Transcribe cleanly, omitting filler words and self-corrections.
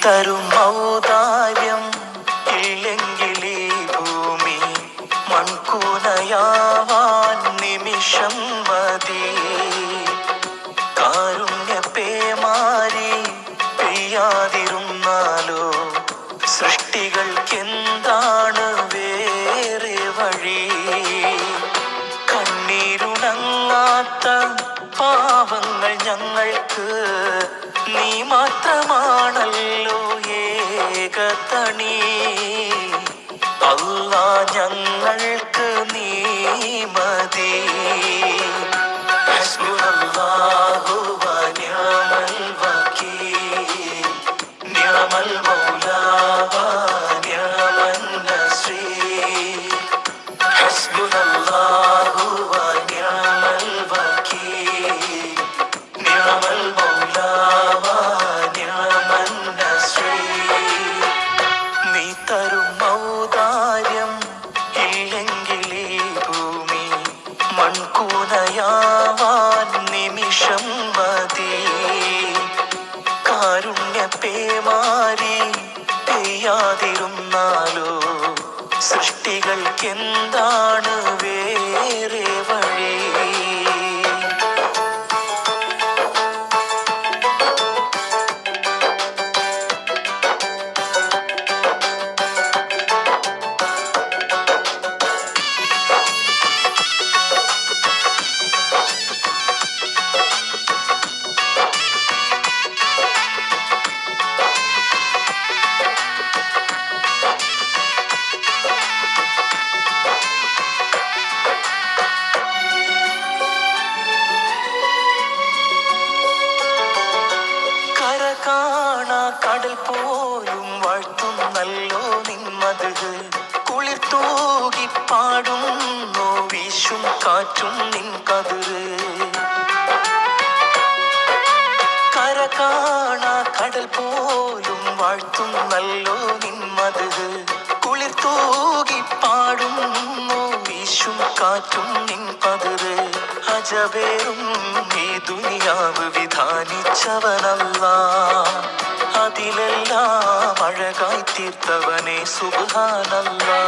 തരും ഔദാര്യം ഇല്ലെങ്കിലീ ഭൂമി മൺകൂനയാവാൻ നിമിഷം മതി. കാരുണ്യപേമാരി പെയ്യാതിരുന്നാലോ സൃഷ്ടികൾക്കെന്താണ് വേറെ വഴി? കണ്ണീരുണങ്ങാത്ത പാവങ്ങൾ ഞങ്ങൾക്ക് നീ മാത്രമാണല്ലോ ഏകതണി. അല്ലാ ഞങ്ങൾക്ക് നീ മതി. ഹസ്ബുനല്ലാഹു വ നിഅമൽ വകീൽ, നിഅമൽ മൗലാ വ നിഅമൻ നസീർ. ഹസ്ബുനല്ലാഹു വ നിഅമൽ വകീൽ, നിഅമൽ മൗലാ വ നിഅമൻ നസീർ. നീ തരും ഔദാര്യം ഇല്ലെങ്കിലീ ഭൂമി മൺകൂനയാവാൻ നിമിഷം മതി. കാരുണ്യപേമാരി പെയ്യാതിരുന്നാലോ സൃഷ്ടികൾക്കെന്താണ് വേറെ വഴി? കാണാ കടൽ പോലും വാഴ്ത്തുന്നല്ലോ നിന്മത്. കുളിർ തൂകി പാടുന്നു വീശും കാറ്റും നിൻ കതിര്. കര കാണാ കടൽ പോലും വാഴ്ത്തുന്നല്ലോ നിന്മത്. കുളിർ തൂകി പാടുന്നു വീശും കാറ്റും നിൻ കതിര്. അജബേറും ഈ ദുനിയാവ് വിധാനിച്ചവനല്ലാ, അതിലെല്ലാം അഴകായി തീർത്തവനെ സുബ്ഹാനല്ലാ.